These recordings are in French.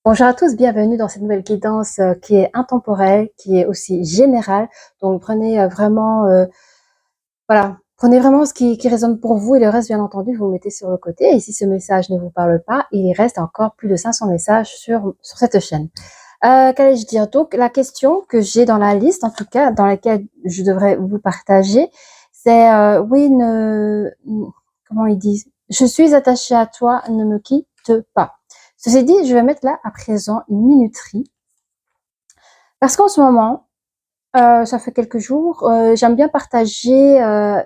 Bonjour à tous, bienvenue dans cette nouvelle guidance qui est intemporelle, qui est aussi générale. Donc prenez prenez vraiment ce qui résonne pour vous et le reste, bien entendu, vous mettez sur le côté. Et si ce message ne vous parle pas, il reste encore plus de 500 messages sur cette chaîne. Qu'allais-je dire? Donc la question que j'ai dans la liste, en tout cas, dans laquelle je devrais vous partager, c'est oui, comment ils disent? Je suis attachée à toi, ne me quitte pas. Ceci dit, je vais mettre là à présent une minuterie parce qu'en ce moment, ça fait quelques jours, j'aime bien partager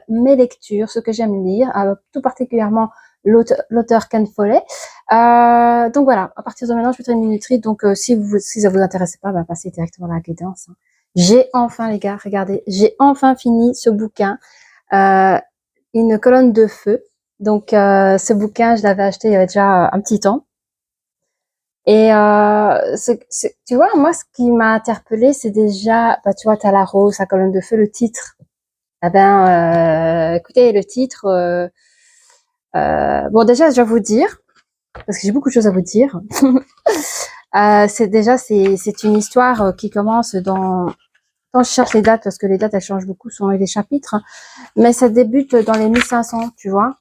mes lectures, ce que j'aime lire, tout particulièrement l'auteur Ken Follett. Donc voilà, à partir de maintenant, je mettrai une minuterie. Donc si ça vous intéresse pas, bah, passez directement à la guidance. Hein. J'ai enfin, les gars, regardez, j'ai enfin fini ce bouquin, Une colonne de feu. Donc ce bouquin, je l'avais acheté il y avait déjà un petit temps. Et tu vois, moi, ce qui m'a interpellée, c'est déjà, bah, tu vois, t'as la rose, la colonne de feu, le titre. Eh ben, écoutez, le titre, bon, déjà, je vais vous dire, parce que j'ai beaucoup de choses à vous dire. C'est une histoire qui commence quand je cherche les dates, parce que les dates, elles changent beaucoup selon les chapitres, mais ça débute dans les 1500, tu vois,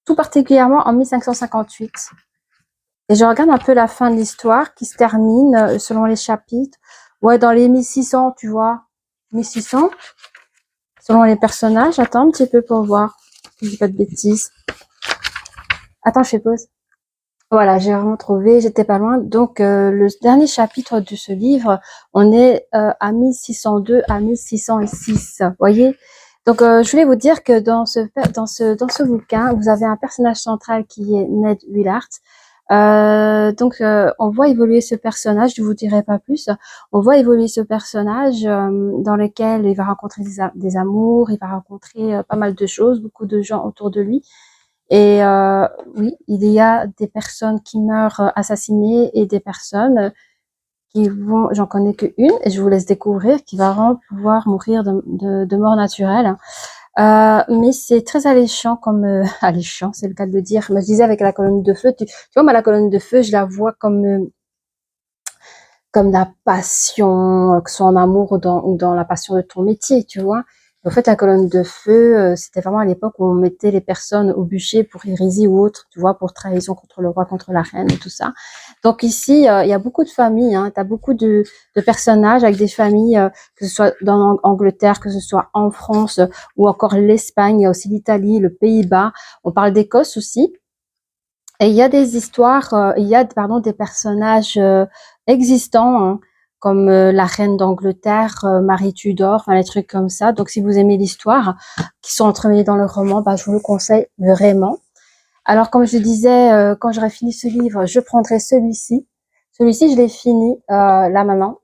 tout particulièrement en 1558. Et je regarde un peu la fin de l'histoire qui se termine selon les chapitres. Ouais, dans les 1600, tu vois. 1600, selon les personnages. Attends un petit peu pour voir. Je dis pas de bêtises. Attends, je fais pause. Voilà, j'ai vraiment trouvé, j'étais pas loin. Donc, le dernier chapitre de ce livre, on est à 1602 à 1606. Vous voyez? Donc, je voulais vous dire que dans ce bouquin, vous avez un personnage central qui est Ned Willard. Donc, on voit évoluer ce personnage, je vous dirai pas plus. On voit évoluer ce personnage dans lequel il va rencontrer des amours, il va rencontrer pas mal de choses, beaucoup de gens autour de lui. Et oui, il y a des personnes qui meurent assassinées et des personnes qui vont, j'en connais qu'une, et je vous laisse découvrir, qui va vraiment pouvoir mourir de mort naturelle. Mais c'est très alléchant comme alléchant, c'est le cas de le dire. Mais je disais avec la colonne de feu, tu vois, moi la colonne de feu, je la vois comme la passion, que ce soit en amour ou dans la passion de ton métier, tu vois. En fait, la colonne de feu, c'était vraiment à l'époque où on mettait les personnes au bûcher pour hérésie ou autre, tu vois, pour trahison contre le roi, contre la reine et tout ça. Donc ici, il y a beaucoup de familles, hein, tu as beaucoup de personnages avec des familles, que ce soit dans Angleterre, que ce soit en France, ou encore l'Espagne, il y a aussi l'Italie, le Pays-Bas, on parle d'Écosse aussi. Et il y a des histoires, pardon, des personnages existants, hein, comme la reine d'Angleterre, Marie Tudor, enfin les trucs comme ça. Donc si vous aimez l'histoire, qui sont entremêlés dans le roman, bah, je vous le conseille vraiment. Alors comme je disais, quand j'aurai fini ce livre, je prendrai celui-ci. Celui-ci, je l'ai fini là maintenant.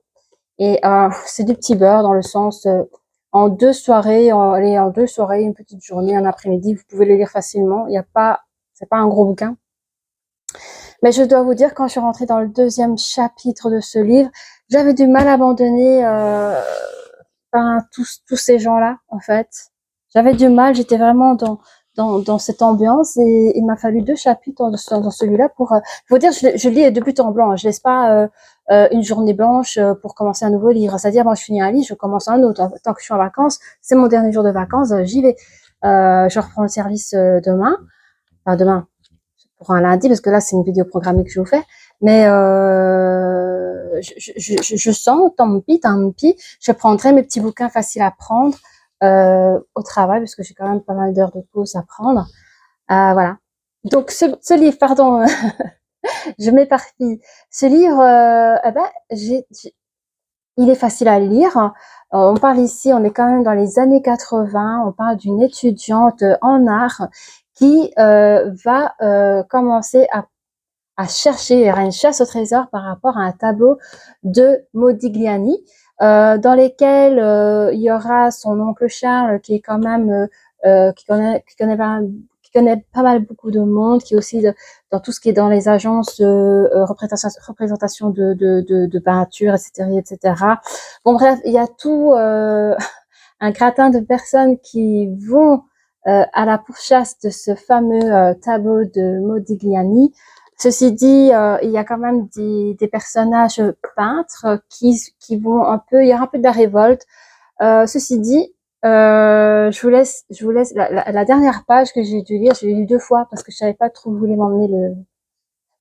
Et c'est du petit beurre dans le sens, en 2 soirées, en 2 soirées, une petite journée, un après-midi, vous pouvez le lire facilement. Il y a pas, c'est pas un gros bouquin. Mais je dois vous dire, quand je suis rentrée dans le deuxième chapitre de ce livre, j'avais du mal à abandonner tous ces gens-là, en fait. J'avais du mal, j'étais vraiment dans cette ambiance et il m'a fallu 2 chapitres dans celui-là pour... faut dire, je lis de but en blanc, hein. Je laisse pas une journée blanche pour commencer un nouveau livre. C'est-à-dire, moi, je finis un livre, je commence un autre. Tant que je suis en vacances, c'est mon dernier jour de vacances, j'y vais. Je reprends le service demain. Enfin, demain, pour un lundi, parce que là, c'est une vidéo programmée que je vous fais. Mais je sens, tant pis, je prendrai mes petits bouquins faciles à prendre au travail, parce que j'ai quand même pas mal d'heures de pause à prendre. Voilà. Donc, ce livre, pardon, je m'éparpille. Ce livre, il est facile à lire. On parle ici, on est quand même dans les années 80, on parle d'une étudiante en art qui va commencer à chercher, il y aura une chasse au trésor par rapport à un tableau de Modigliani, dans lesquels il y aura son oncle Charles, qui est quand même qui connaît pas mal beaucoup de monde, qui est aussi dans tout ce qui est dans les agences de représentation de peinture, etc., etc. Bon bref, il y a tout un gratin de personnes qui vont à la pourchasse de ce fameux tableau de Modigliani. Ceci dit, il y a quand même des personnages peintres qui vont un peu, il y aura un peu de la révolte. Ceci dit, je vous laisse la dernière page que j'ai dû lire, je l'ai lu 2 fois parce que je savais pas trop où voulait m'emmener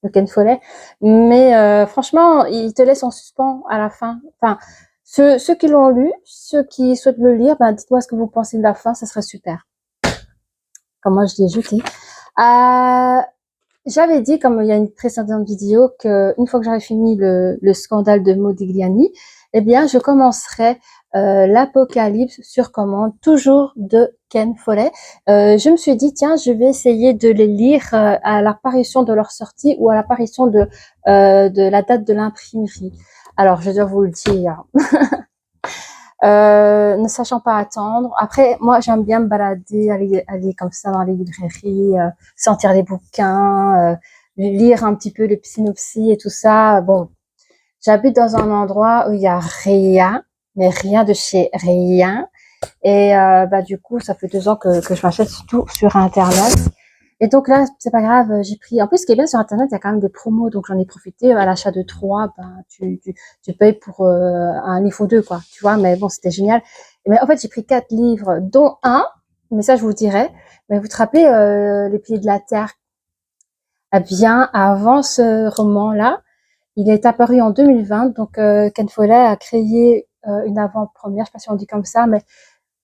le Ken Follett. Mais franchement, il te laisse en suspens à la fin. Enfin, ceux qui l'ont lu, ceux qui souhaitent le lire, ben dites-moi ce que vous pensez de la fin, ça serait super. Comme moi, je l'ai jeté. J'avais dit, comme il y a une précédente vidéo, que une fois que j'aurais fini le scandale de Modigliani, eh bien, je commencerai l'Apocalypse sur commande, toujours de Ken Follett. Je me suis dit, tiens, je vais essayer de les lire à l'apparition de leur sortie ou à l'apparition de la date de l'imprimerie. Alors, je dois vous le dire, ne sachant pas attendre. Après, moi, j'aime bien me balader, aller comme ça dans les librairies, sentir les bouquins, lire un petit peu les synopsis et tout ça. Bon, j'habite dans un endroit où il y a rien, mais rien de chez rien. Et bah du coup, ça fait 2 ans que je m'achète tout sur Internet. Et donc là, c'est pas grave, j'ai pris. En plus, ce qui est bien sur Internet, il y a quand même des promos, donc j'en ai profité. À l'achat de 3, ben tu payes pour un livre ou 2, quoi. Tu vois, mais bon, c'était génial. Mais en fait, j'ai pris 4 livres, dont un, mais ça je vous dirai. Mais vous te rappelez Les Pieds de la Terre? Eh bien, avant ce roman-là, il est apparu en 2020. Donc Ken Follett a créé une avant-première, je sais pas si on dit comme ça, mais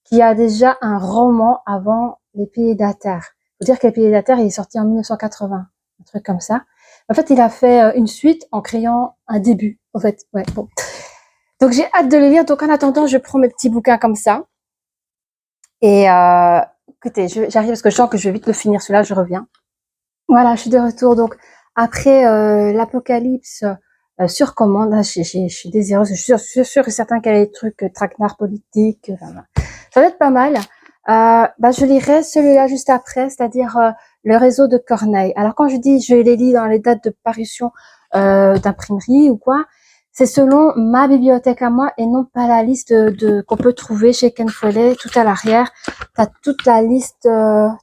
qui a déjà un roman avant Les Pieds de la Terre. Faut dire que Les Pieds de la Terre, il est sorti en 1980, un truc comme ça. En fait, il a fait une suite en créant un début. En fait, ouais, bon. Donc j'ai hâte de le lire. Donc en attendant, je prends mes petits bouquins comme ça. Et écoutez, j'arrive parce que je sens que je vais vite le finir. Celui-là, je reviens. Voilà, je suis de retour. Donc après l'Apocalypse sur commande, là, je suis désireuse. Je suis sûre et certain qu'il y a des trucs traquenards politiques. Enfin, ça va être pas mal. Bah, je lirai celui-là juste après, c'est-à-dire le réseau de Corneille. Alors quand je dis je les lis dans les dates de parution d'imprimerie ou quoi, c'est selon ma bibliothèque à moi et non pas la liste qu'on peut trouver chez Ken Follett tout à l'arrière. T'as toute la liste,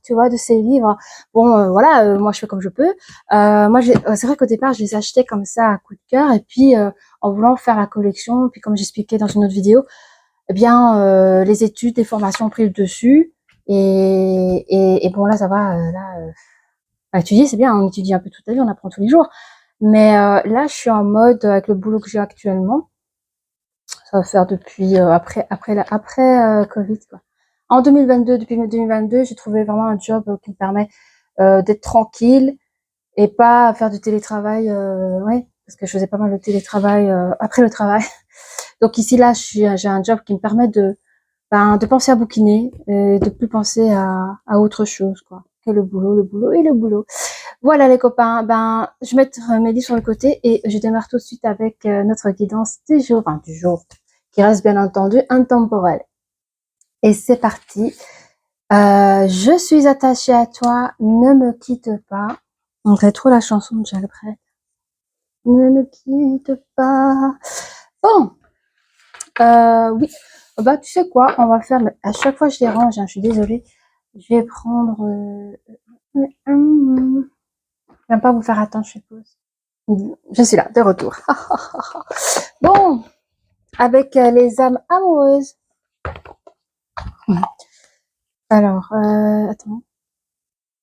tu vois, de ces livres. Bon, voilà, moi je fais comme je peux. Moi, c'est vrai qu'au départ, je les achetais comme ça à coup de cœur et puis en voulant faire la collection, puis comme j'expliquais dans une autre vidéo, eh bien, les études, les formations ont pris le dessus. Et bon, là, ça va. À étudier, c'est bien, on étudie un peu toute la vie, on apprend tous les jours. Mais là, je suis en mode, avec le boulot que j'ai actuellement, ça va faire depuis après Covid, quoi. En 2022, depuis 2022, j'ai trouvé vraiment un job qui me permet d'être tranquille et pas faire du télétravail. Ouais, parce que je faisais pas mal de télétravail après le travail. Donc ici, là, j'ai un job qui me permet de penser à bouquiner et de plus penser à autre chose, quoi, que le boulot et le boulot. Voilà les copains, ben je vais mettre mes livres sur le côté et je démarre tout de suite avec notre guidance du jour, qui reste bien entendu intemporelle. Et c'est parti. Je suis attachée à toi, ne me quitte pas. On dirait trop la chanson de Jacques Brel. Ne me quitte pas. Bon, oui. Bah tu sais quoi, on va faire. À chaque fois je les range, hein, je suis désolée. Je vais prendre. J'aime pas vous faire attendre, je suppose. Je suis là, de retour. Bon, avec les âmes amoureuses. Alors, attends.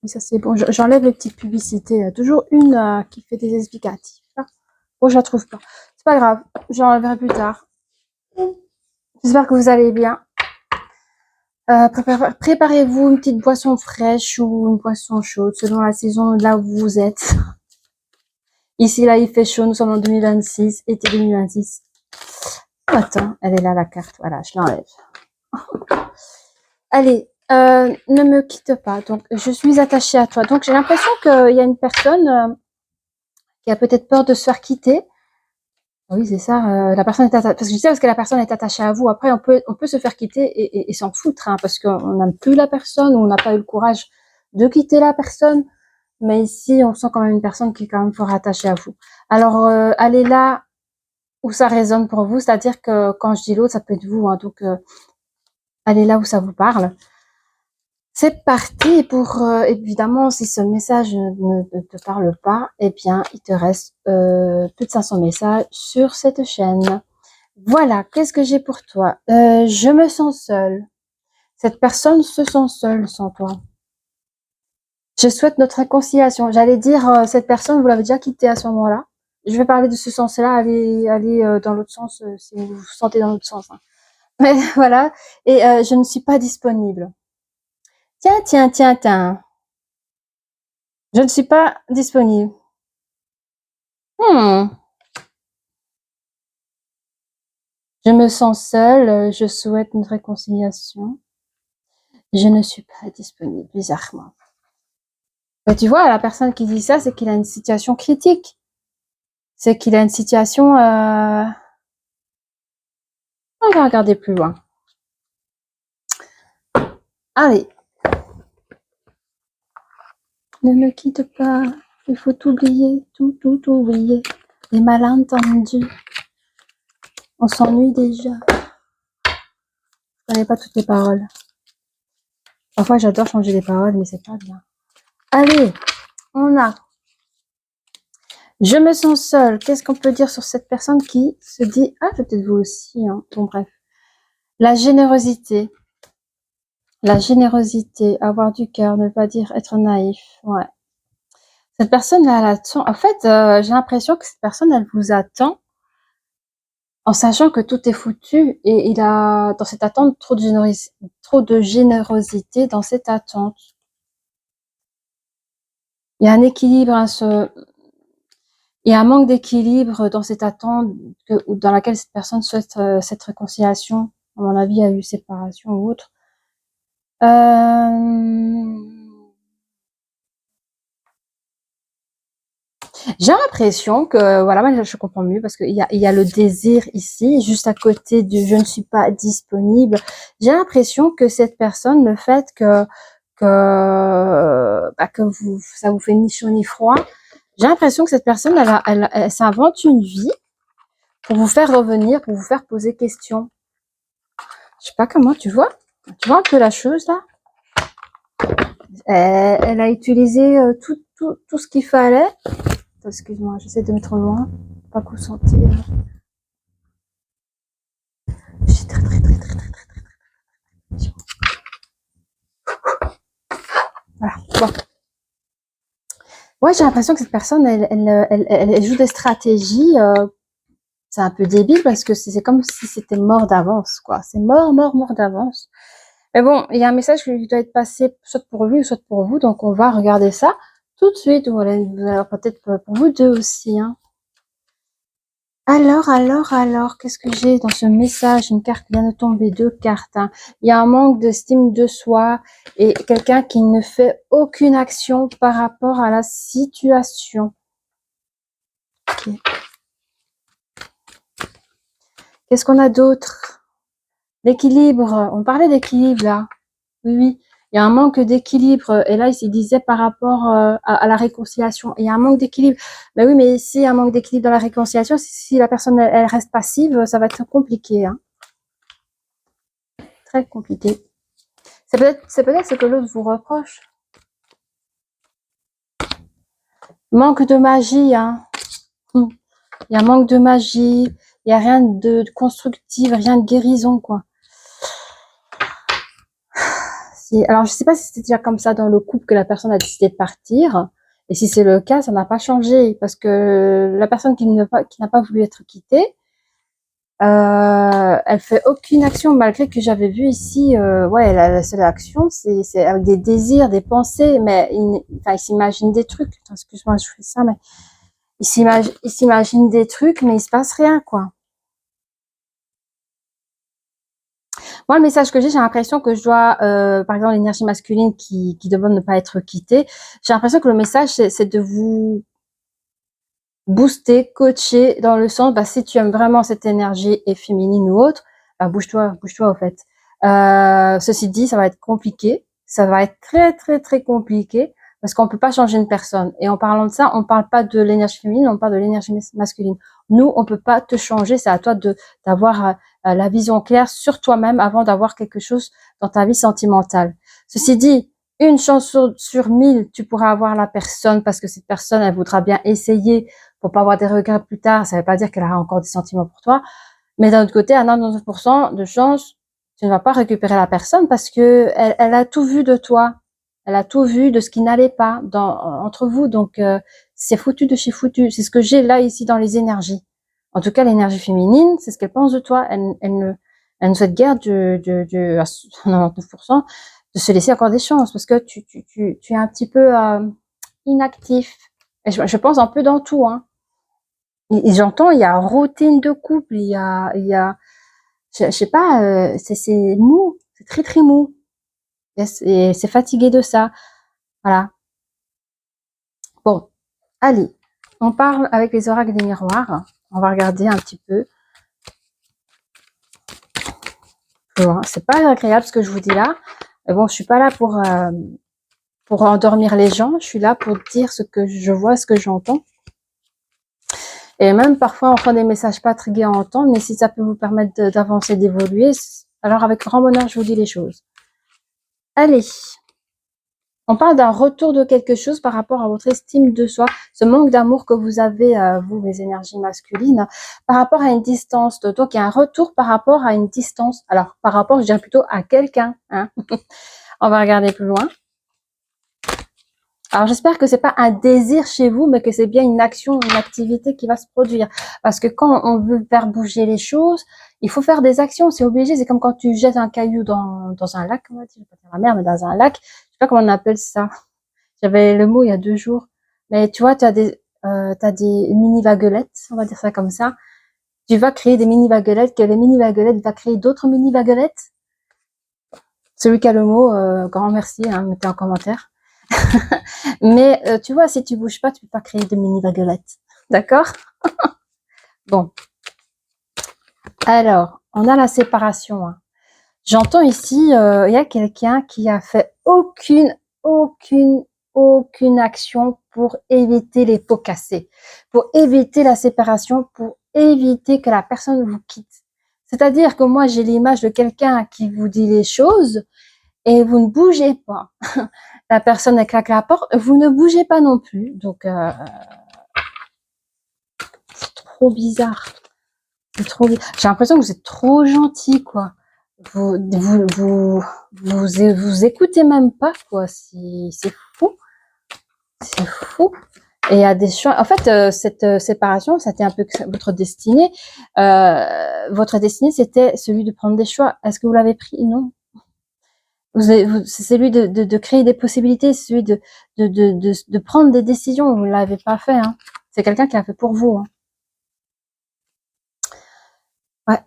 Mais ça c'est bon. J'enlève les petites publicités. Toujours une qui fait des explicatifs. Bon, je la trouve pas. C'est pas grave. J'enlèverai plus tard. J'espère que vous allez bien. Préparez-vous une petite boisson fraîche ou une boisson chaude selon la saison là où vous êtes. Ici, là, il fait chaud. Nous sommes en 2026, été 2026. Attends, elle est là, la carte. Voilà, je l'enlève. Allez, ne me quitte pas. Donc, je suis attachée à toi. Donc, j'ai l'impression qu'il y a une personne qui a peut-être peur de se faire quitter. Oui, c'est ça. La personne est attachée. Parce que je sais parce que la personne est attachée à vous. Après, on peut se faire quitter et s'en foutre, hein, parce qu'on n'aime plus la personne ou on n'a pas eu le courage de quitter la personne. Mais ici, on sent quand même une personne qui est quand même fort attachée à vous. Alors, allez là où ça résonne pour vous, c'est-à-dire que quand je dis l'autre, ça peut être vous, hein, donc allez là où ça vous parle. C'est parti pour, évidemment, si ce message ne te parle pas, eh bien, il te reste plus de 500 messages sur cette chaîne. Voilà, qu'est-ce que j'ai pour toi? Je me sens seule. Cette personne se sent seule sans toi. Je souhaite notre réconciliation. J'allais dire, cette personne, vous l'avez déjà quittée à ce moment-là. Je vais parler de ce sens-là, allez dans l'autre sens, si vous vous sentez dans l'autre sens. Hein. Mais voilà, et je ne suis pas disponible. Tiens. Je ne suis pas disponible. Je me sens seule, je souhaite une réconciliation. Je ne suis pas disponible, bizarrement. Mais tu vois, la personne qui dit ça, c'est qu'il a une situation critique. C'est qu'il a une situation... On va regarder plus loin. Allez. Ne me quitte pas. Il faut oublier, tout oublier. Les malentendus. On s'ennuie déjà. Je connais pas toutes les paroles. Parfois, j'adore changer les paroles, mais c'est pas bien. Allez, on a. Je me sens seule. Qu'est-ce qu'on peut dire sur cette personne qui se dit... Ah, peut-être vous aussi. Hein. Bon, bref. La générosité. La générosité. Avoir du cœur. Ne pas dire être naïf. Ouais. Cette personne, elle attend. En fait, j'ai l'impression que cette personne, elle vous attend en sachant que tout est foutu. Et il a, dans cette attente, trop de générosité dans cette attente. Il y a un équilibre, hein, il y a un manque d'équilibre dans cette attente dans laquelle cette personne souhaite cette réconciliation. À mon avis, il y a eu séparation ou autre. J'ai l'impression que, voilà, moi je comprends mieux parce qu'il y a le désir ici, juste à côté du je ne suis pas disponible. J'ai l'impression que cette personne, le fait que ça vous fait ni chaud ni froid, j'ai l'impression que cette personne, elle s'invente une vie pour vous faire revenir, pour vous faire poser question. Je sais pas comment tu vois un peu la chose là. Elle a utilisé tout ce qu'il fallait. Excuse-moi, j'essaie de mettre loin, pas consentir. Je suis très. Voilà. Bon. Ouais, j'ai l'impression que cette personne, elle joue des stratégies. C'est un peu débile parce que c'est comme si c'était mort d'avance, quoi. C'est mort d'avance. Mais bon, il y a un message qui doit être passé soit pour lui ou soit pour vous, donc on va regarder ça tout de suite. Voilà, peut-être pour vous deux aussi. Hein. Alors, qu'est-ce que j'ai dans ce message? Une carte vient de tomber, 2 cartes. Hein. Il y a un manque d'estime de soi et quelqu'un qui ne fait aucune action par rapport à la situation. Okay. Qu'est-ce qu'on a d'autre? L'équilibre. On parlait d'équilibre là. Oui. Il y a un manque d'équilibre. Et là, il disait par rapport à la réconciliation. Il y a un manque d'équilibre. Ben oui, mais s'il y a un manque d'équilibre dans la réconciliation, si la personne elle reste passive, ça va être compliqué. Hein. Très compliqué. C'est peut-être ce que l'autre vous reproche. Manque de magie. Hein. Il y a un manque de magie. Il n'y a rien de constructif, rien de guérison, quoi. Alors, je sais pas si c'était déjà comme ça dans le couple que la personne a décidé de partir. Et si c'est le cas, ça n'a pas changé. Parce que la personne qui n'a pas voulu être quittée, elle fait aucune action, malgré que j'avais vu ici, ouais, la seule action, c'est avec des désirs, des pensées, mais il s'imagine des trucs. Excuse-moi, je fais ça, mais il s'imagine des trucs, mais il se passe rien, quoi. Moi, le message que j'ai l'impression que je dois, par exemple, l'énergie masculine qui demande de ne pas être quittée, j'ai l'impression que le message, c'est de vous booster, coacher, dans le sens, bah, si tu aimes vraiment cette énergie et féminine ou autre, bah, bouge-toi au fait. Ceci dit, ça va être compliqué, ça va être très compliqué, parce qu'on peut pas changer une personne. Et en parlant de ça, on parle pas de l'énergie féminine, on parle de l'énergie masculine. Nous, on peut pas te changer, c'est à toi d'avoir la vision claire sur toi-même avant d'avoir quelque chose dans ta vie sentimentale. Ceci dit, une chance sur 1000, tu pourras avoir la personne parce que cette personne, elle voudra bien essayer pour pas avoir des regrets plus tard. Ça veut pas dire qu'elle aura encore des sentiments pour toi. Mais d'un autre côté, à 99% de chance, tu ne vas pas récupérer la personne parce que elle a tout vu de toi. Elle a tout vu de ce qui n'allait pas entre vous. Donc, c'est foutu de chez foutu. C'est ce que j'ai là, ici, dans les énergies. En tout cas, l'énergie féminine, c'est ce qu'elle pense de toi. Elle ne souhaite guère à 99% de se laisser encore des chances parce que tu es un petit peu inactif. Et je pense un peu dans tout, hein. Et j'entends, il y a routine de couple, il y a, je sais pas, c'est mou, c'est très très mou. Et c'est fatigué de ça. Voilà. Bon, allez, on parle avec les oracles des miroirs. On va regarder un petit peu. C'est pas agréable ce que je vous dis là. Mais bon, je suis pas là pour endormir les gens. Je suis là pour dire ce que je vois, ce que j'entends. Et même parfois, on prend des messages pas très gais à entendre, mais si ça peut vous permettre d'avancer, d'évoluer, alors avec grand bonheur, je vous dis les choses. Allez, on parle d'un retour de quelque chose par rapport à votre estime de soi, ce manque d'amour que vous avez, vous, les énergies masculines, par rapport à une distance. Donc, il y a un retour par rapport à une distance. Alors, par rapport, je dirais plutôt à quelqu'un. Hein. On va regarder plus loin. Alors, j'espère que c'est pas un désir chez vous, mais que c'est bien une action, une activité qui va se produire. Parce que quand on veut faire bouger les choses, il faut faire des actions, c'est obligé. C'est comme quand tu jettes un caillou dans un lac, on va dire, je vais pas dire la mer, mais dans un lac. Je sais pas comment on appelle ça. J'avais le mot il y a 2 jours. Mais tu vois, t'as des mini vaguelettes, on va dire ça comme ça. Tu vas créer des mini vaguelettes, que les mini vaguelettes va créer d'autres mini vaguelettes. Celui qui a le mot, grand merci, hein, mettez en commentaire. Mais tu vois, si tu bouges pas, tu peux pas créer de mini vaguelettes. D'accord? Bon. Alors, on a la séparation. Hein. J'entends ici, il y a quelqu'un qui a fait aucune action pour éviter les pots cassés, pour éviter la séparation, pour éviter que la personne vous quitte. C'est-à-dire que moi, j'ai l'image de quelqu'un qui vous dit les choses et vous ne bougez pas. La personne elle claque la porte, vous ne bougez pas non plus. Donc, c'est trop bizarre. C'est trop. J'ai l'impression que vous êtes trop gentil, quoi. Vous écoutez même pas, quoi. C'est fou. C'est fou. Et il y a des choix. En fait, cette séparation, c'était un peu votre destinée. Votre destinée, c'était celui de prendre des choix. Est-ce que vous l'avez pris? Non. C'est celui de créer des possibilités, celui de prendre des décisions. Vous ne l'avez pas fait. Hein. C'est quelqu'un qui l'a fait pour vous. Hein. Ouais.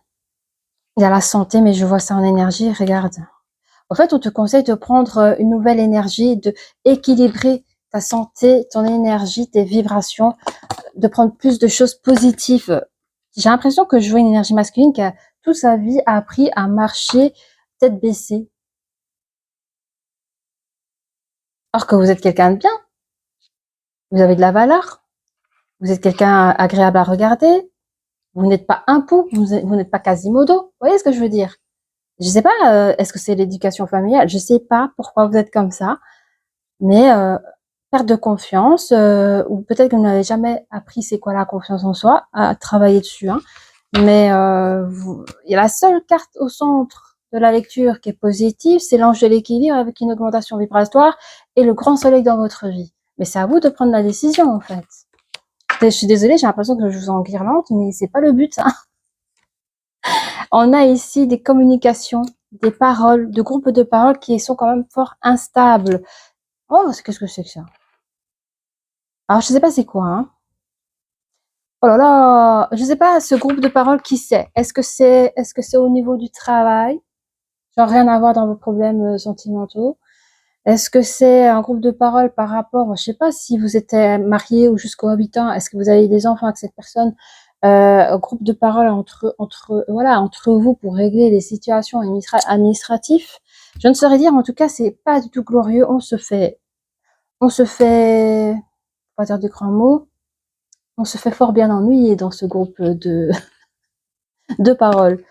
Il y a la santé, mais je vois ça en énergie. Regarde. En fait, on te conseille de prendre une nouvelle énergie, de équilibrer ta santé, ton énergie, tes vibrations, de prendre plus de choses positives. J'ai l'impression que je vois une énergie masculine qui a toute sa vie appris à marcher tête baissée. Alors que vous êtes quelqu'un de bien. Vous avez de la valeur. Vous êtes quelqu'un agréable à regarder. Vous n'êtes pas un pou. Vous n'êtes pas Quasimodo. Vous voyez ce que je veux dire? Je sais pas, est-ce que c'est l'éducation familiale? Je sais pas pourquoi vous êtes comme ça. Mais perte de confiance, ou peut-être que vous n'avez jamais appris c'est quoi la confiance en soi, à travailler dessus. Hein. Mais il y a la seule carte au centre de la lecture qui est positive, c'est l'ange de l'équilibre avec une augmentation vibratoire et le grand soleil dans votre vie. Mais c'est à vous de prendre la décision en fait. Je suis désolée, j'ai l'impression que je vous enguirlande, mais c'est pas le but. Hein. On a ici des communications, des paroles, de groupes de paroles qui sont quand même fort instables. Oh, qu'est-ce que c'est que ça? Alors, je sais pas c'est quoi, hein. Oh là là, je sais pas ce groupe de paroles qui c'est. Est-ce que c'est au niveau du travail? Genre rien à voir dans vos problèmes sentimentaux. Est-ce que c'est un groupe de paroles par rapport, je sais pas si vous êtes marié ou juste cohabitant, est-ce que vous avez des enfants avec cette personne? Un groupe de paroles entre vous pour régler les situations administratives. Je ne saurais dire, en tout cas, c'est pas du tout glorieux. On se fait, pas dire de grands mots, on se fait fort bien ennuyer dans ce groupe de paroles.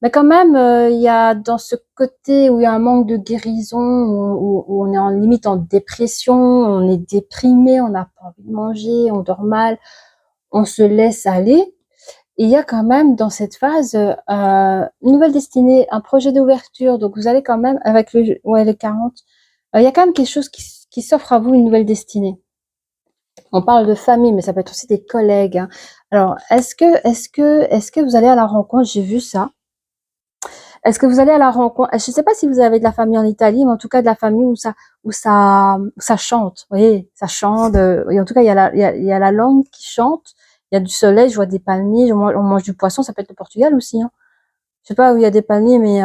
Mais quand même, il y a dans ce côté où il y a un manque de guérison, où on est en limite en dépression, on est déprimé, on n'a pas envie de manger, on dort mal, on se laisse aller. Et il y a quand même dans cette phase une nouvelle destinée, un projet d'ouverture. Donc vous allez quand même avec le 40, il y a quand même quelque chose qui s'offre à vous, une nouvelle destinée. On parle de famille, mais ça peut être aussi des collègues, hein. Alors, est-ce que vous allez à la rencontre? J'ai vu ça. Est-ce que vous allez à la rencontre? Je ne sais pas si vous avez de la famille en Italie, mais en tout cas de la famille où ça chante. Vous voyez, ça chante. Et en tout cas, il y a la langue qui chante. Il y a du soleil, je vois des palmiers, on mange du poisson. Ça peut être le Portugal aussi, hein. Je sais pas où il y a des palmiers, mais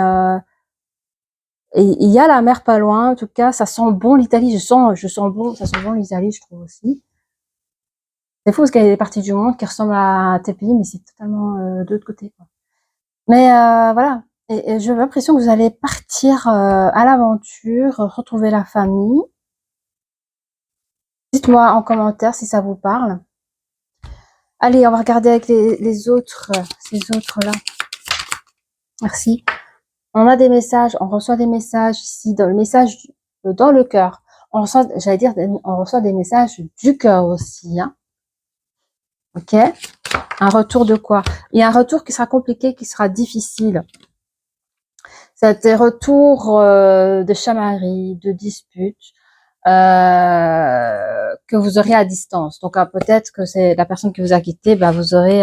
et il y a la mer pas loin. En tout cas, ça sent bon l'Italie. Je sens bon, ça sent bon l'Italie, je trouve aussi. C'est fou parce qu'il y a des parties du monde qui ressemblent à tes pays, mais c'est totalement de l'autre côté, quoi. Mais voilà. Et j'ai l'impression que vous allez partir à l'aventure, retrouver la famille. Dites-moi en commentaire si ça vous parle. Allez, on va regarder avec les autres, ces autres-là. Merci. On a des messages, on reçoit des messages ici, dans le message dans le cœur. On reçoit, j'allais dire, on reçoit des messages du cœur aussi, hein. Ok? Un retour de quoi? Il y a un retour qui sera compliqué, qui sera difficile. C'est des retours de chamaillerie, de disputes que vous aurez à distance. Donc peut-être que c'est la personne qui vous a quitté, bah, vous aurez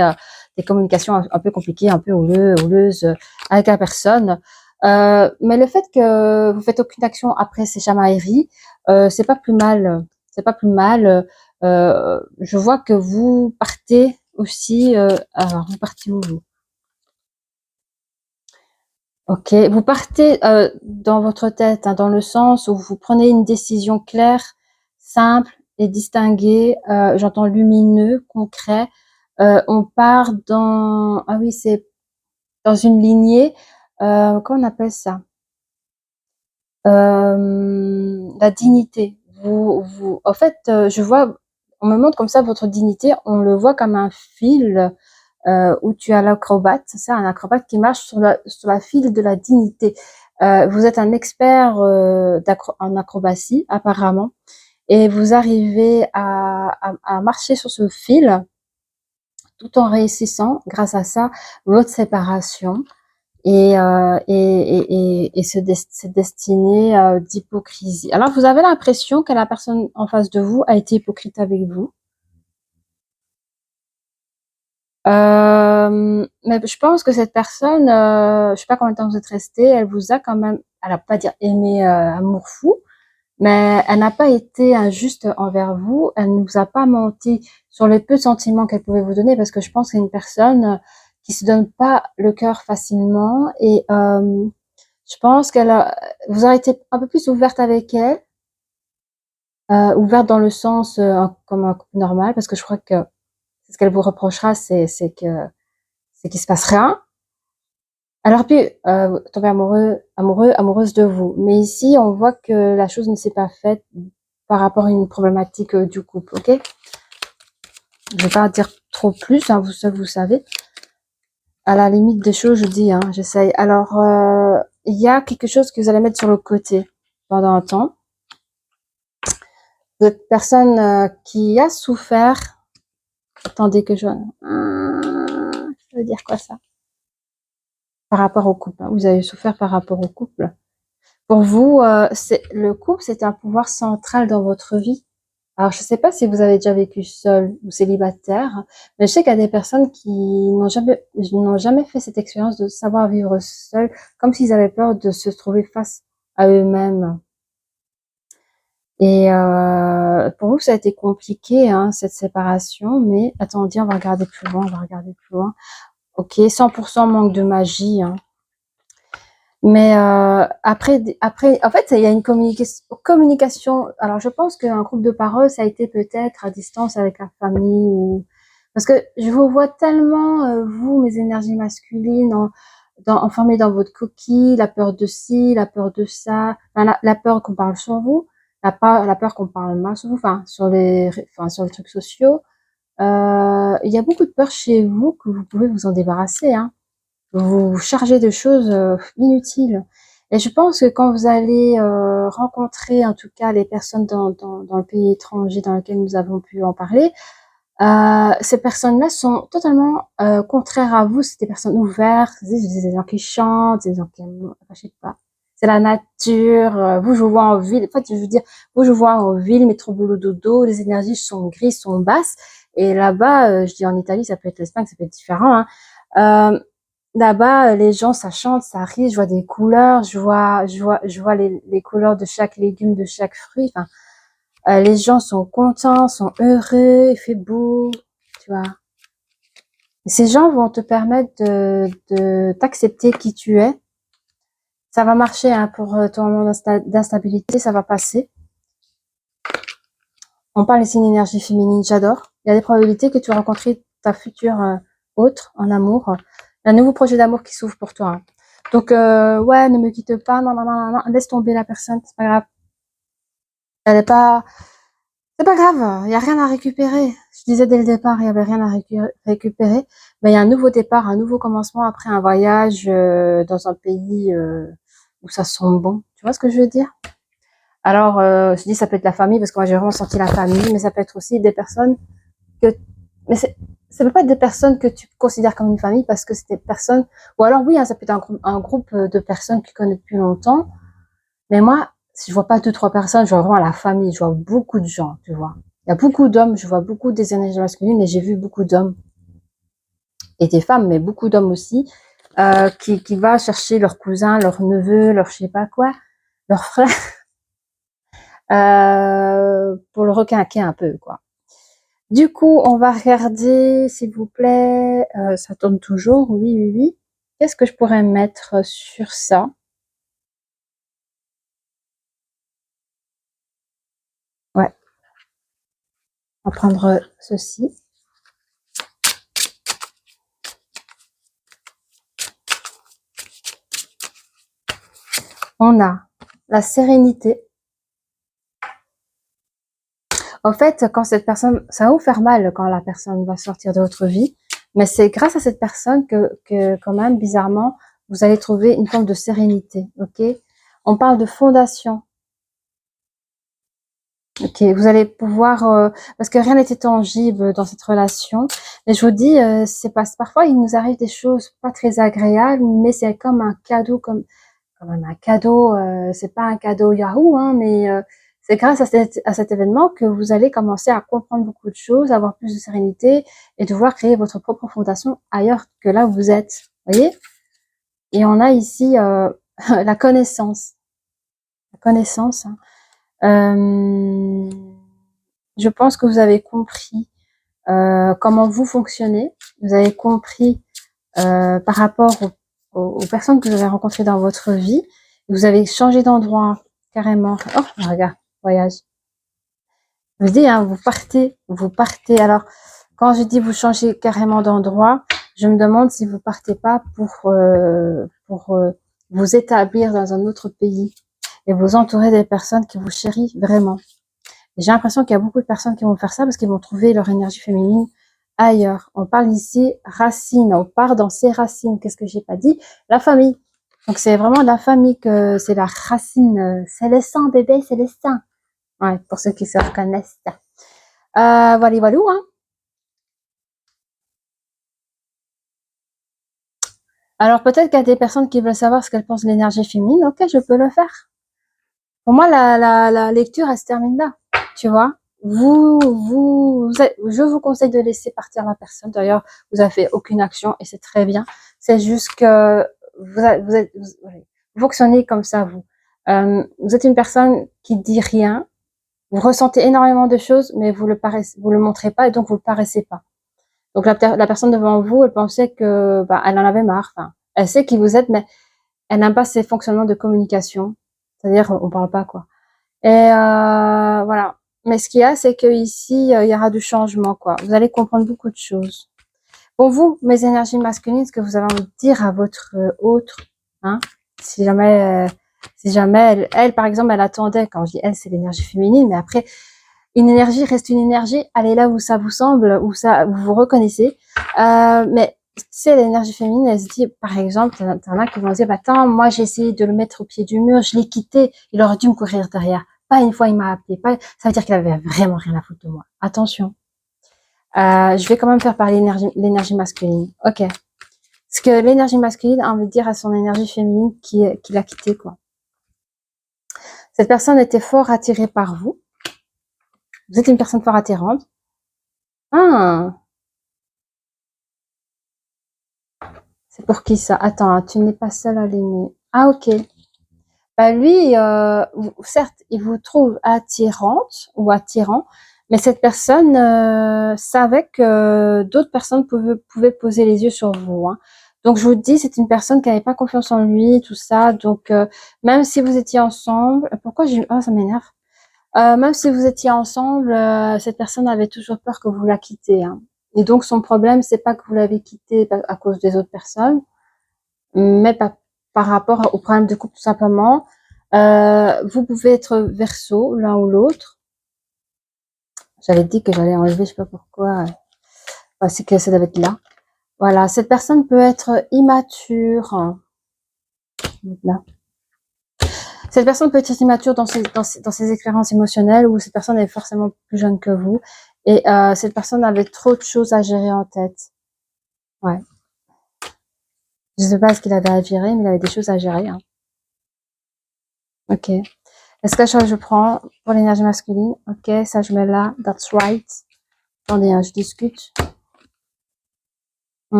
des communications un peu compliquées, un peu houleuses avec la personne. Mais le fait que vous faites aucune action après ces chamailleries, c'est pas plus mal. C'est pas plus mal. Je vois que vous partez aussi. Alors vous partez où vous? Ok, vous partez dans votre tête, hein, dans le sens où vous prenez une décision claire, simple et distinguée. J'entends lumineux, concret. On part dans, ah oui, c'est dans une lignée. Comment on appelle ça? La dignité. En fait, je vois, on me montre comme ça votre dignité. On le voit comme un fil où tu as l'acrobate, c'est ça, un acrobate qui marche sur la file de la dignité. Vous êtes un expert en acrobatie, apparemment, et vous arrivez à marcher sur ce fil tout en réussissant, grâce à ça, votre séparation et cette destinée d'hypocrisie. Alors, vous avez l'impression que la personne en face de vous a été hypocrite avec vous. Mais je pense que cette personne, je sais pas combien de temps vous êtes resté, elle vous a quand même, elle a pas dire aimé amour fou, mais elle n'a pas été injuste envers vous, elle ne vous a pas menti sur les peu de sentiments qu'elle pouvait vous donner, parce que je pense que c'est une personne qui se donne pas le cœur facilement, et je pense vous aurez été un peu plus ouverte avec elle, ouverte dans le sens comme un couple normal, parce que je crois que ce qu'elle vous reprochera, c'est qu'il se passe rien. Alors puis, vous tombez amoureuse de vous. Mais ici, on voit que la chose ne s'est pas faite par rapport à une problématique du couple, ok? Je vais pas dire trop plus, hein, vous savez. À la limite des choses, je dis, hein, j'essaye. Alors, il y a quelque chose que vous allez mettre sur le côté pendant un temps. Vous êtes une personne qui a souffert. Attendez que ça veut dire quoi ça? Par rapport au couple, hein. Vous avez souffert par rapport au couple. Pour vous, le couple, c'est un pouvoir central dans votre vie. Alors, je ne sais pas si vous avez déjà vécu seul ou célibataire, mais je sais qu'il y a des personnes qui n'ont jamais fait cette expérience de savoir vivre seul, comme s'ils avaient peur de se trouver face à eux-mêmes. Et pour vous, ça a été compliqué, hein, cette séparation, mais attendez, on va regarder plus loin, Ok, 100% manque de magie, hein. Mais après, en fait, il y a une communication. Alors, je pense qu'un groupe de parole, ça a été peut-être à distance avec la famille, ou parce que je vous vois tellement vous, mes énergies masculines, enfermées dans votre coquille, la peur de ci, la peur de ça, enfin, la peur qu'on parle sur vous, la peur qu'on parle mal sur vous, enfin sur les trucs sociaux. Il y a beaucoup de peur chez vous que vous pouvez vous en débarrasser, hein. vous chargez de choses inutiles. Et je pense que quand vous allez rencontrer, en tout cas, les personnes dans le pays étranger dans lequel nous avons pu en parler, ces personnes-là sont totalement contraires à vous. C'est des personnes ouvertes, des gens qui chantent, des gens qui aiment, enfin, je sais pas. C'est la nature. Vous, je vous vois en ville. En fait, je veux dire, vous, je vous vois en ville, métro, boulot, dodo. Les énergies sont grises, sont basses. Et là-bas, je dis en Italie, ça peut être l'Espagne, ça peut être différent. Hein. Là-bas, les gens, ça chante, ça rit. Je vois des couleurs, je vois les couleurs de chaque légume, de chaque fruit. Enfin, les gens sont contents, sont heureux, il fait beau, tu vois. Et ces gens vont te permettre de t'accepter qui tu es. Ça va marcher hein, pour ton moment d'instabilité, ça va passer. On parle ici d'énergie féminine, j'adore. Il y a des probabilités que tu rencontres ta future autre en amour. Il y a un nouveau projet d'amour qui s'ouvre pour toi. Hein. Donc, ouais, ne me quitte pas, non, non, non, non, laisse tomber la personne, c'est pas grave. Elle est pas... C'est pas grave, il y a rien à récupérer. Je disais dès le départ, il y avait rien à récupérer. Mais il y a un nouveau départ, un nouveau commencement après un voyage dans un pays où ça sent bon. Tu vois ce que je veux dire? Alors, je dis ça peut être la famille parce que moi j'ai vraiment senti la famille, mais ça peut être aussi des personnes que, mais ça peut pas être des personnes que tu considères comme une famille parce que c'est des personnes, ou alors oui, hein, ça peut être un groupe de personnes que tu connais depuis longtemps. Mais moi, si je vois pas deux, trois personnes, je vois vraiment la famille, je vois beaucoup de gens, tu vois. Il y a beaucoup d'hommes, je vois beaucoup des énergies masculines, mais j'ai vu beaucoup d'hommes et des femmes, mais beaucoup d'hommes aussi, qui va chercher leur cousin, leur neveu, leur je sais pas quoi, leur frère, pour le requinquer un peu, quoi. Du coup, on va regarder, s'il vous plaît, ça tourne toujours, oui, oui, oui. Qu'est-ce que je pourrais mettre sur ça? Ouais, on va prendre ceci. On a la sérénité. En fait, quand cette personne, ça va vous faire mal quand la personne va sortir de votre vie, mais c'est grâce à cette personne que quand même, bizarrement, vous allez trouver une forme de sérénité, ok? On parle de fondation. Ok, vous allez pouvoir, parce que rien n'était tangible dans cette relation. Et je vous dis, c'est pas, parfois il nous arrive des choses pas très agréables, mais c'est comme un cadeau, comme même un cadeau. C'est pas un cadeau Yahoo, hein, mais c'est grâce à cet événement que vous allez commencer à comprendre beaucoup de choses, avoir plus de sérénité et devoir créer votre propre fondation ailleurs que là où vous êtes. Vous voyez? Et on a ici la connaissance. La connaissance. Hein. Je pense que vous avez compris comment vous fonctionnez. Vous avez compris par rapport aux personnes que vous avez rencontrées dans votre vie. Vous avez changé d'endroit carrément. Oh, regarde, voyage. Je vous dis, hein, vous partez. Alors, quand je dis vous changez carrément d'endroit, je me demande si vous partez pas pour vous établir dans un autre pays et vous entourer des personnes qui vous chérissent vraiment. J'ai l'impression qu'il y a beaucoup de personnes qui vont faire ça parce qu'ils vont trouver leur énergie féminine ailleurs. On parle ici racines, on part dans ses racines. Qu'est-ce que j'ai pas dit? La famille. Donc c'est vraiment la famille que c'est la racine. C'est le sang, bébé, c'est le sang. Ouais, pour ceux qui se reconnaissent. Voilà, voilà, hein. Alors peut-être qu'il y a des personnes qui veulent savoir ce qu'elles pensent de l'énergie féminine. Ok, je peux le faire. Pour moi, la lecture, elle se termine là. Tu vois, je vous conseille de laisser partir la personne. D'ailleurs, vous n'avez fait aucune action et c'est très bien. C'est juste que vous fonctionnez comme ça, vous. Vous êtes une personne qui dit rien. Vous ressentez énormément de choses, mais vous le montrez pas et donc vous le paraissez pas. Donc la personne devant vous, elle pensait que, bah, elle en avait marre. Enfin, elle sait qui vous êtes, mais elle n'aime pas ces fonctionnements de communication. C'est-à-dire, on parle pas, quoi. Et voilà. Mais ce qu'il y a, c'est que ici, il y aura du changement, quoi. Vous allez comprendre beaucoup de choses. Pour vous, mes énergies masculines, ce que vous avez envie de dire à votre autre, hein, si jamais, elle, par exemple, elle attendait, quand je dis elle, c'est l'énergie féminine, mais après, une énergie reste une énergie, allez là où ça vous semble, où vous vous reconnaissez. Mais tu sais, l'énergie féminine, elle se dit, par exemple, t'en as qui vont dire, bah, attends, moi, j'ai essayé de le mettre au pied du mur, je l'ai quitté, il aurait dû me courir derrière. Pas une fois, il m'a appelé. Pas... Ça veut dire qu'il avait vraiment rien à foutre de moi. Attention. Je vais quand même faire parler l'énergie masculine. Ok. Parce que l'énergie masculine a envie de dire à son énergie féminine qui l'a quitté, quoi. Cette personne était fort attirée par vous. Vous êtes une personne fort attirante. Ah. C'est pour qui ça? Attends, tu n'es pas seule à l'aimer. Ah, ok. Bah lui, certes, il vous trouve attirante ou attirant, mais cette personne savait que d'autres personnes pouvaient poser les yeux sur vous. Hein. Donc je vous dis, c'est une personne qui n'avait pas confiance en lui, tout ça. Donc même si vous étiez ensemble, pourquoi j'ai... Oh, ça m'énerve. Même si vous étiez ensemble, cette personne avait toujours peur que vous la quittez. Hein. Et donc son problème, c'est pas que vous l'avez quitté à cause des autres personnes, mais par rapport au problème de couple tout simplement. Vous pouvez être verso l'un ou l'autre. J'avais dit que j'allais enlever, je sais pas pourquoi. C'est que ça devait être là. Voilà, cette personne peut être immature. Là. Cette personne peut être immature dans ses expériences émotionnelles, ou cette personne est forcément plus jeune que vous. Et cette personne avait trop de choses à gérer en tête. Ouais. Je sais pas ce qu'il avait à gérer, mais il avait des choses à gérer. Hein. Ok. Est-ce que je prends pour l'énergie masculine? Ok, ça je mets là. That's right. Attendez, hein, je discute.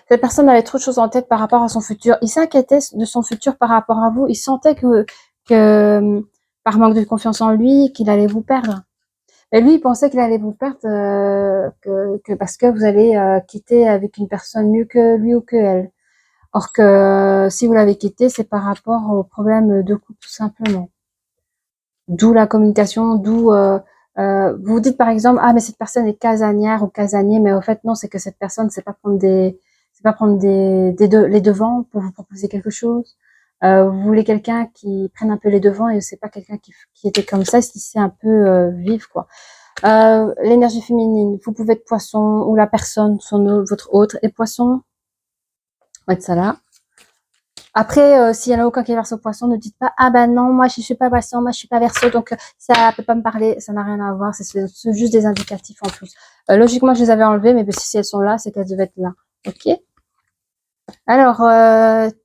Cette personne avait trop de choses en tête par rapport à son futur. Il s'inquiétait de son futur par rapport à vous. Il sentait que par manque de confiance en lui, qu'il allait vous perdre. Et lui, il pensait qu'il allait vous perdre que parce que vous allez quitter avec une personne mieux que lui ou que elle. Or que si vous l'avez quitté, c'est par rapport au problème de couple tout simplement. D'où la communication, d'où vous dites par exemple, ah mais cette personne est casanière ou casanier, mais au fait non, c'est que cette personne c'est pas prendre les devants pour vous proposer quelque chose. Vous voulez quelqu'un qui prenne un peu les devants et c'est pas quelqu'un qui était comme ça, si c'est un peu vif quoi. L'énergie féminine, vous pouvez être poisson ou la personne, votre autre est poisson. On va mettre ça là. Après, s'il y en a aucun qui est verso poisson, ne dites pas, ah ben non, moi je suis pas poisson, moi je suis pas verso, donc ça peut pas me parler, ça n'a rien à voir, c'est juste des indicatifs en plus. Logiquement, je les avais enlevés, mais si elles sont là, c'est qu'elles devaient être là. Ok. Alors,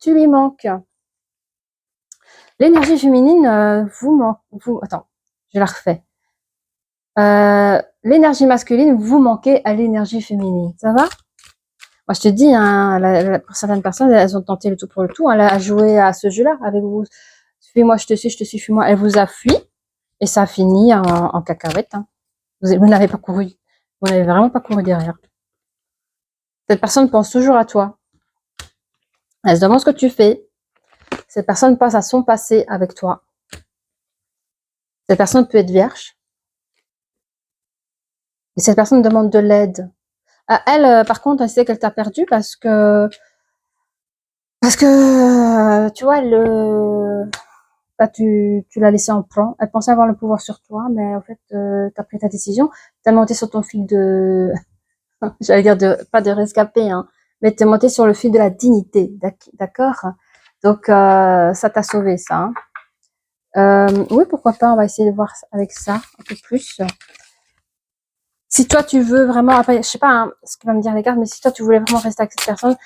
tu lui manques. L'énergie féminine vous manque. Attends, je la refais. L'énergie masculine, vous manquez à l'énergie féminine. Ça va? Moi, je te dis, hein, pour certaines personnes, elles ont tenté le tout pour le tout. Elle a joué à ce jeu-là avec vous. Suis-moi, je te suis, fuis-moi. Elle vous a fui et ça a fini en cacahuète. Hein. Vous n'avez pas couru. Vous n'avez vraiment pas couru derrière. Cette personne pense toujours à toi. Elle se demande ce que tu fais. Cette personne passe à son passé avec toi. Cette personne peut être vierge. Et cette personne demande de l'aide. Elle, par contre, elle sait qu'elle t'a perdu parce que tu vois, bah, tu l'as laissé en plan. Elle pensait avoir le pouvoir sur toi, mais en fait, t'as pris ta décision. T'as monté sur ton fil de, j'allais dire pas de rescapé, hein, mais t'es monté sur le fil de la dignité, d'accord? Donc, ça t'a sauvé, ça. Hein. Oui, pourquoi pas, on va essayer de voir avec ça un peu plus. Si toi, tu veux vraiment, après, je sais pas hein, ce que va me dire les cartes, mais si toi, tu voulais vraiment rester avec cette personne,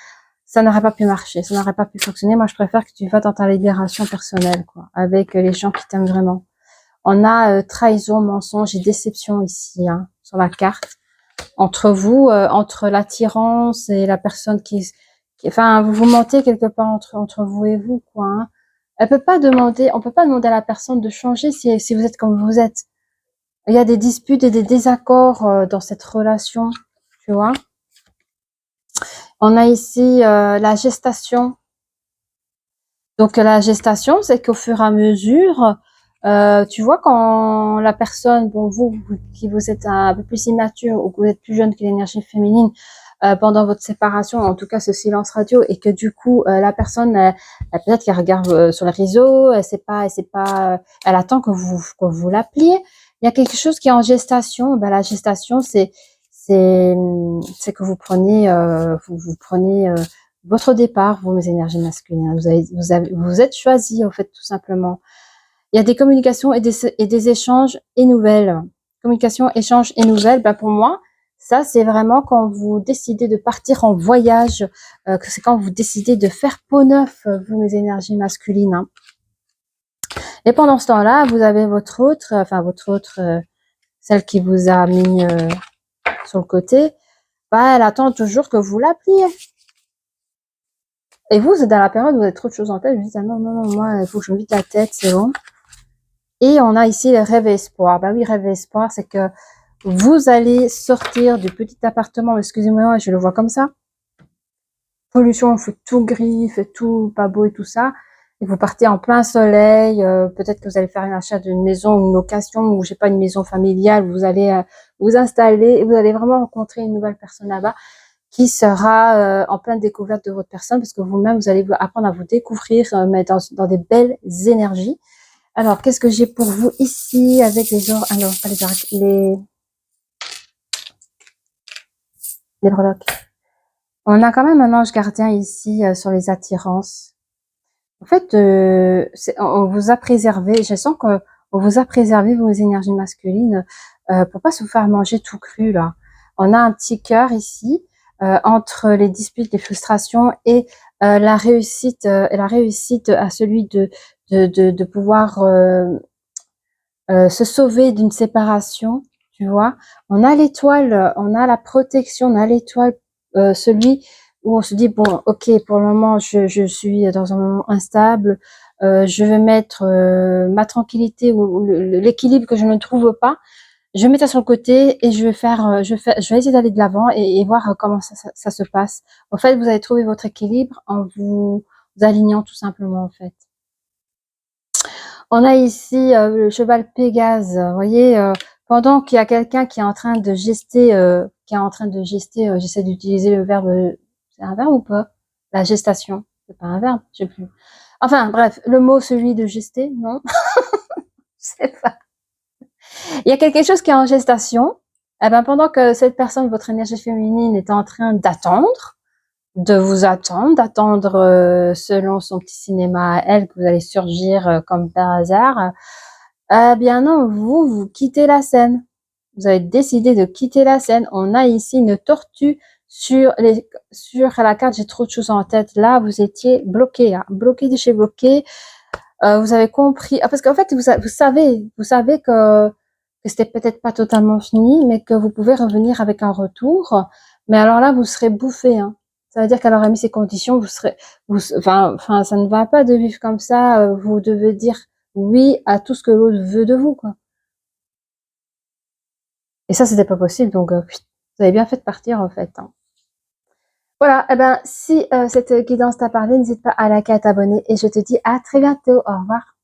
ça n'aurait pas pu marcher, ça n'aurait pas pu fonctionner. Moi, je préfère que tu vas dans ta libération personnelle, quoi, avec les gens qui t'aiment vraiment. On a trahison, mensonge et déception ici, hein, sur la carte. Entre vous, entre l'attirance et la personne enfin, vous vous mentez quelque part entre vous et vous, quoi. Hein. On peut pas demander à la personne de changer si vous êtes comme vous êtes. Il y a des disputes et des désaccords dans cette relation, tu vois. On a ici la gestation. Donc la gestation, c'est qu'au fur et à mesure, tu vois, quand la personne, bon, vous qui vous êtes un peu plus immature ou que vous êtes plus jeune que l'énergie féminine, pendant votre séparation, en tout cas ce silence radio, et que du coup la personne, peut-être qu'elle regarde sur les réseaux, elle attend que vous l'appeliez. Il y a quelque chose qui est en gestation. Ben, la gestation, c'est c'est que vous prenez, votre départ, vous, mes énergies masculines. Vous êtes choisi, en fait, tout simplement. Il y a des communications et des échanges et nouvelles. Communication, échange et nouvelles, pour moi, ça, c'est vraiment quand vous décidez de partir en voyage, que c'est quand vous décidez de faire peau neuf, vous, mes énergies masculines. Hein. Et pendant ce temps-là, vous avez votre autre, celle qui vous a mis sur le côté, elle attend toujours que vous l'appeliez. Et vous êtes dans la période où vous avez trop de choses en tête, vous dites, ah non, moi, il faut que je me vide la tête, c'est bon. Et on a ici le rêve et espoir. Oui, rêve et espoir, c'est que vous allez sortir du petit appartement, excusez-moi, je le vois comme ça. Pollution, fait tout gris, fait tout pas beau et tout ça. Et vous partez en plein soleil, peut-être que vous allez faire un achat d'une maison, une location, ou je sais pas, une maison familiale, vous allez vous installer et vous allez vraiment rencontrer une nouvelle personne là-bas qui sera en pleine découverte de votre personne, parce que vous-même, vous allez apprendre à vous découvrir, mais dans des belles énergies. Alors, qu'est-ce que j'ai pour vous ici avec les alors, pas les breloques. On a quand même un ange gardien ici sur les attirances. En fait, on vous a préservé, je sens qu'on vous a préservé vos énergies masculines pour pas se faire manger tout cru, là. On a un petit cœur ici entre les disputes, les frustrations et la réussite à celui de pouvoir se sauver d'une séparation, tu vois. On a l'étoile, on a la protection, on a l'étoile, celui où on se dit, bon, ok, pour le moment, je suis dans un moment instable, je vais mettre ma tranquillité ou l'équilibre que je ne trouve pas, je vais mettre ça sur le côté et je vais essayer d'aller de l'avant et voir comment ça se passe. En fait, vous allez trouver votre équilibre en vous alignant tout simplement, en fait. On a ici le cheval Pégase. Vous voyez, pendant qu'il y a quelqu'un qui est en train de gester, j'essaie d'utiliser le verbe, c'est un verbe ou pas? La gestation, c'est pas un verbe, je sais plus. Enfin bref, le mot celui de gester, non? Je sais pas. Il y a quelque chose qui est en gestation. Pendant que cette personne, votre énergie féminine, est en train d'attendre, d'attendre selon son petit cinéma à elle, que vous allez surgir comme par hasard. Bien non, vous quittez la scène. Vous avez décidé de quitter la scène. On a ici une tortue sur la carte. J'ai trop de choses en tête. Là, vous étiez bloqué, hein, bloqué de chez bloqué. Vous avez compris, parce qu'en fait, vous savez que c'était peut-être pas totalement fini, mais que vous pouvez revenir avec un retour. Mais alors là, vous serez bouffé, hein. Ça veut dire qu'elle aurait mis ces conditions, ça ne va pas de vivre comme ça. Vous devez dire oui à tout ce que l'autre veut de vous, quoi. Et ça, c'était pas possible, donc vous avez bien fait de partir, en fait. Hein. Voilà, si cette guidance t'a parlé, n'hésite pas à liker, à t'abonner, et je te dis à très bientôt. Au revoir.